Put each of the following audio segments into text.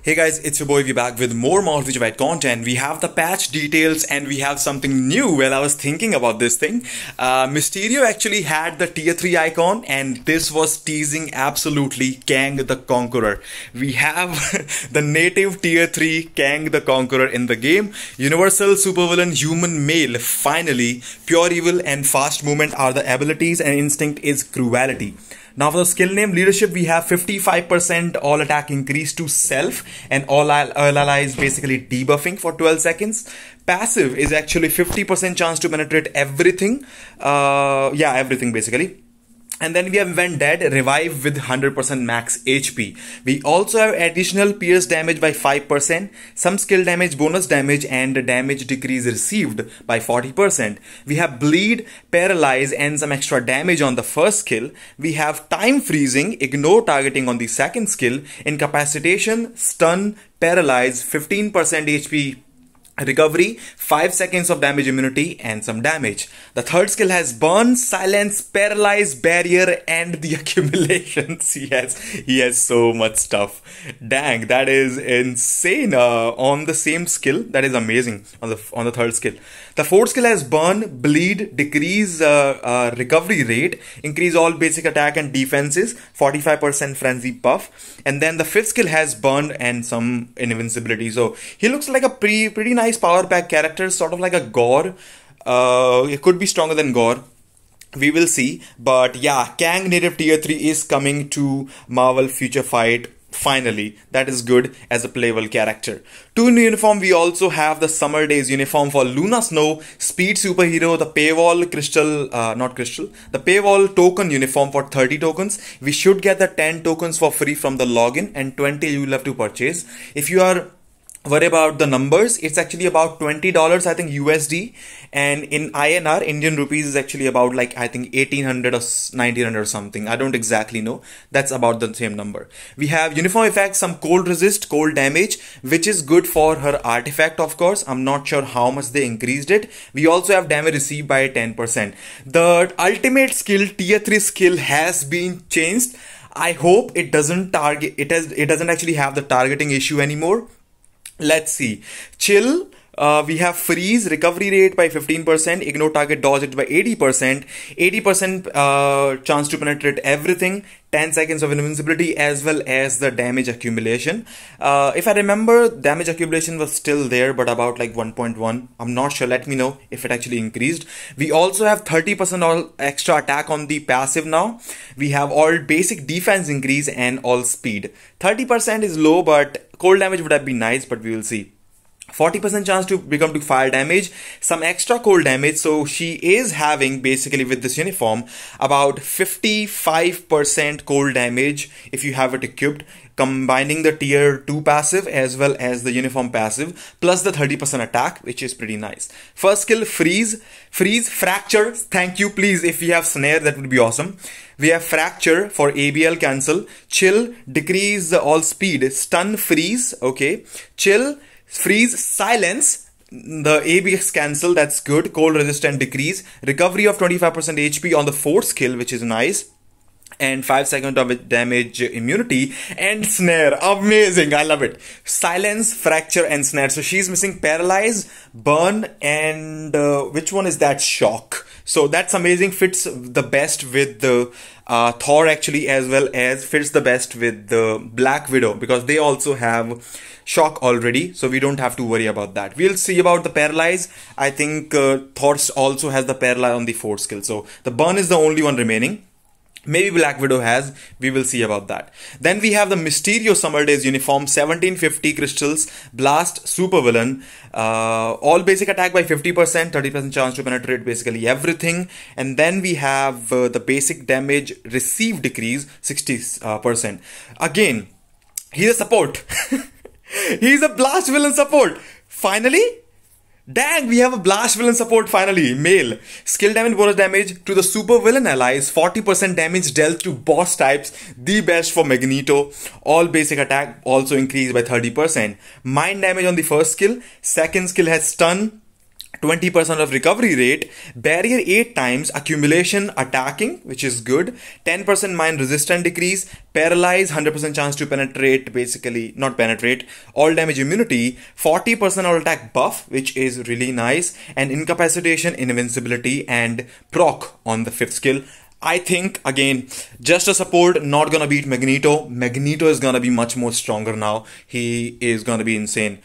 Hey guys, it's your boy. We're back with more White content. We have the patch details and we have something new. Well, I was thinking about this thing. Mysterio actually had the tier 3 icon and this was teasing absolutely Kang the Conqueror. We have the native tier 3 Kang the Conqueror in the game. Universal supervillain human male. Finally, pure evil and fast movement are the abilities and instinct is cruelty. Now for the skill name leadership, we have 55% all attack increase to self and all allies basically debuffing for 12 seconds. Passive is actually 50% chance to penetrate everything. Everything basically. And then we have when dead, revive with 100% max HP. We also have additional pierce damage by 5%, some skill damage, bonus damage and damage decrease received by 40%. We have bleed, paralyze and some extra damage on the first skill. We have time freezing, ignore targeting on the second skill, incapacitation, stun, paralyze, 15% HP recovery, 5 seconds of damage immunity and some damage. The third skill has burn, silence, paralyze, barrier and the accumulations. He has so much stuff. Dang, that is insane. On the same skill, that is amazing on the third skill. The fourth skill has burn, bleed, decrease recovery rate, increase all basic attack and defenses, 45% frenzy buff. And then the fifth skill has burn and some invincibility. So he looks like a pretty nice power pack character, sort of like a Gore. It could be stronger than Gore. We will see. But yeah, Kang native tier 3 is coming to Marvel Future Fight. Finally, that is good as a playable character. To new uniform, we also have the Summer Days uniform for Luna Snow, Speed Superhero, the paywall the paywall token uniform for 30 tokens. We should get the 10 tokens for free from the login and 20 you will have to purchase. If you are worry about the numbers, it's actually about $20 I think USD, and in INR Indian rupees is actually about like I think 1800 or 1900 or something. I don't exactly know. That's about the same number. We have uniform effects, some cold resist, cold damage, which is good for her artifact of course. I'm not sure how much they increased it. We also have damage received by 10%. The ultimate skill tier 3 skill has been changed. I hope it doesn't target it doesn't actually have the targeting issue anymore. Let's see. Chill, we have freeze, recovery rate by 15%, ignore target, dodge it by 80%, 80% chance to penetrate everything, 10 seconds of invincibility as well as the damage accumulation. If I remember, damage accumulation was still there but about like 1.1. I'm not sure, let me know if it actually increased. We also have 30% all extra attack on the passive now. We have all basic defense increase and all speed. 30% is low but cold damage would have been nice, but we will see. 40% chance to become to fire damage, some extra cold damage. So she is having basically with this uniform about 55% cold damage if you have it equipped, combining the tier 2 passive as well as the uniform passive plus the 30% attack, which is pretty nice. First skill freeze, fracture, thank you please. If we have snare that would be awesome. We have fracture for ABL cancel, chill, decrease all speed, stun, freeze, okay, chill, freeze, silence, the ABX cancel, that's good, cold resistant decrease, recovery of 25% HP on the fourth skill, which is nice, and 5 seconds of damage immunity, and snare, amazing, I love it. Silence, fracture and snare. So she's missing paralyze, burn and which one is that, shock. So that's amazing, fits the best with the Thor actually, as well as fits the best with the Black Widow because they also have shock already, so we don't have to worry about that. We'll see about the paralyze. I think Thor also has the paralyze on the fourth skill, so the burn is the only one remaining. Maybe Black Widow has, we will see about that. Then we have the Mysterio Summer Days uniform, 1750 crystals, blast, supervillain, all basic attack by 50%, 30% chance to penetrate basically everything. And then we have the basic damage received decrease, 60%. Again, he's a support. He's a blast villain support. Finally, dang, we have a blast villain support finally, male. Skill damage, bonus damage to the super villain allies, 40% damage dealt to boss types, the best for Magneto. All basic attack also increased by 30%. Mind damage on the first skill, second skill has stun, 20% of recovery rate, barrier 8 times, accumulation attacking, which is good, 10% mine resistant decrease, paralyze, 100% chance to penetrate, basically not penetrate, all damage immunity, 40% all attack buff, which is really nice, and incapacitation, invincibility, and proc on the 5th skill. I think, again, just a support, not gonna beat Magneto. Magneto is gonna be much more stronger now. He is gonna be insane.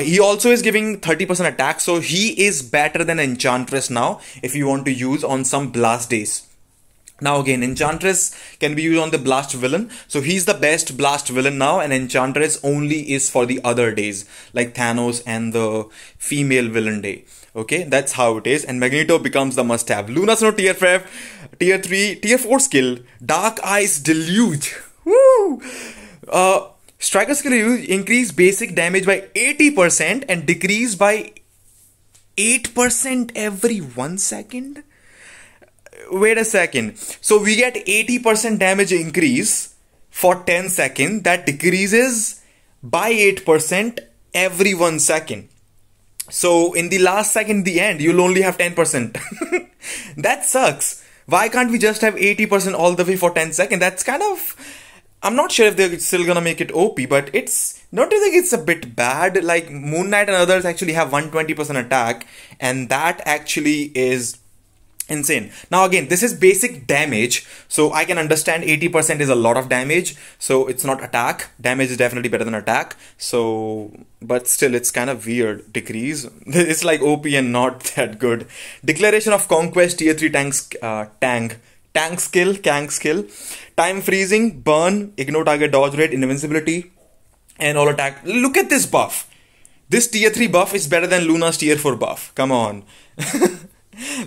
He also is giving 30% attack, so he is better than Enchantress now if you want to use on some blast days. Now again, Enchantress can be used on the blast villain, so he's the best blast villain now, and Enchantress only is for the other days, like Thanos and the female villain day. Okay, that's how it is, and Magneto becomes the must-have. Luna Snow tier 5, tier 3, tier 4 skill, Dark Eyes Deluge. Woo! Striker skill increase basic damage by 80% and decrease by 8% every 1 second. Wait a second. So we get 80% damage increase for 10 seconds. That decreases by 8% every 1 second. So in the last second, the end, you'll only have 10%. That sucks. Why can't we just have 80% all the way for 10 seconds? That's kind of... I'm not sure if they're still gonna make it OP, but it's... Don't you think it's a bit bad? Like Moon Knight and others actually have 120% attack, and that actually is insane. Now again, this is basic damage, so I can understand 80% is a lot of damage, so it's not attack. Damage is definitely better than attack, so but still it's kind of weird. Decrease, it's like OP and not that good. Declaration of Conquest tier 3 Kang skill, time freezing, burn, ignore target dodge rate, invincibility, and all attack. Look at this buff. This tier 3 buff is better than Luna's tier 4 buff. Come on.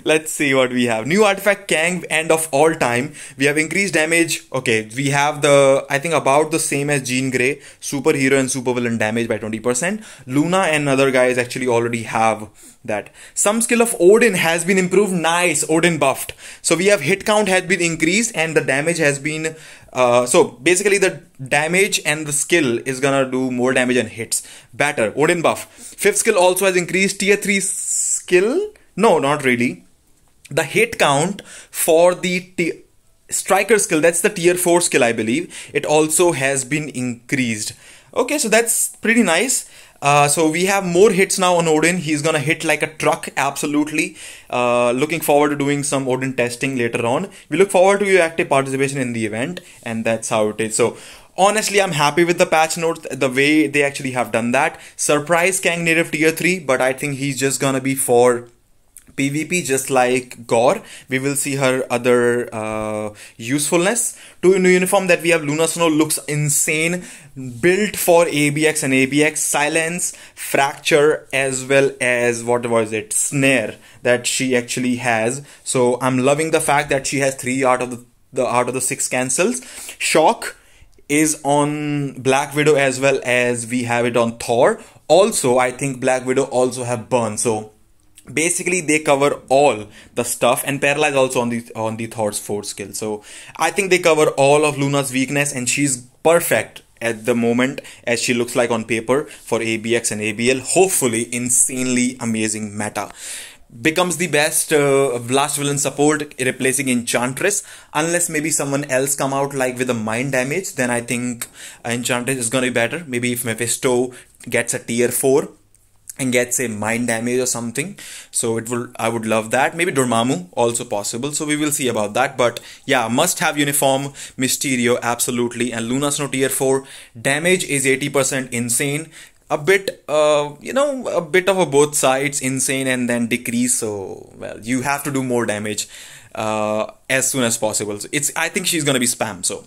Let's see what we have. New artifact Kang, end of all time. We have increased damage. Okay, we have the, I think about the same as Jean Grey, superhero and supervillain damage by 20%. Luna and other guys actually already have that. Some skill of Odin has been improved. Nice, Odin buffed. So we have hit count has been increased and the damage has been, so basically the damage and the skill is gonna do more damage and hits. Better, Odin buff. 5th skill also has increased. Tier 3 skill? No, not really. The hit count for the striker skill, that's the tier 4 skill, I believe. It also has been increased. Okay, so that's pretty nice. So we have more hits now on Odin. He's gonna hit like a truck, absolutely. Looking forward to doing some Odin testing later on. We look forward to your active participation in the event, and that's how it is. So honestly, I'm happy with the patch notes, the way they actually have done that. Surprise Kang native tier 3, but I think he's just gonna be for PvP, just like Gore. We will see her other usefulness. Two new uniform that we have. Luna Snow looks insane, built for ABX and ABX. Silence, Fracture, as well as what was it, Snare, that she actually has. So I'm loving the fact that she has 3 out of the 6 cancels. Shock is on Black Widow as well as we have it on Thor. Also, I think Black Widow also have Burn. So basically they cover all the stuff, and Paralyze also on the Thor's 4th skill. So I think they cover all of Luna's weakness, and she's perfect at the moment as she looks like on paper for ABX and ABL. Hopefully insanely amazing meta. Becomes the best blast villain support, replacing Enchantress, unless maybe someone else come out like with a mind damage. Then I think Enchantress is gonna be better. Maybe if Mephisto gets a tier 4 and gets a mind damage or something, so I would love that. Maybe Dormammu also possible, so we will see about that. But yeah, must have uniform Mysterio, absolutely. And Luna Snow tier 4 damage is 80%, insane. A bit a bit of a both sides, insane and then decrease. So well, you have to do more damage as soon as possible. So I think she's gonna be spam, so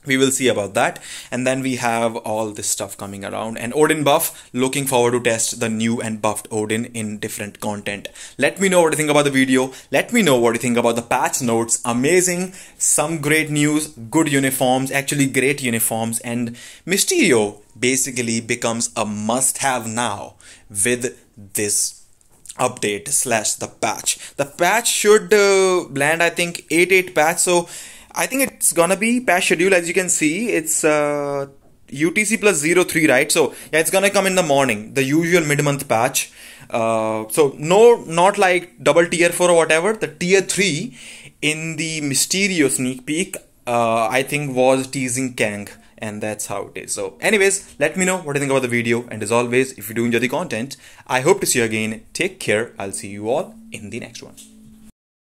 we will see about that. And then we have all this stuff coming around. And Odin buff, looking forward to test the new and buffed Odin in different content. Let me know what you think about the video. Let me know what you think about the patch notes. Amazing, some great news, good uniforms, actually great uniforms. And Mysterio basically becomes a must-have now with this update / the patch. The patch should land, I think, 8.8 patch. So I think it's gonna be patch schedule. As you can see, it's UTC plus 03, right? So yeah, it's gonna come in the morning, the usual mid-month patch. So no, not like double tier 4 or whatever. The tier 3 in the Mysterio sneak peek, I think was teasing Kang, and that's how it is. So anyways, let me know what you think about the video, and as always, if you do enjoy the content, I hope to see you again. Take care. I'll see you all in the next one.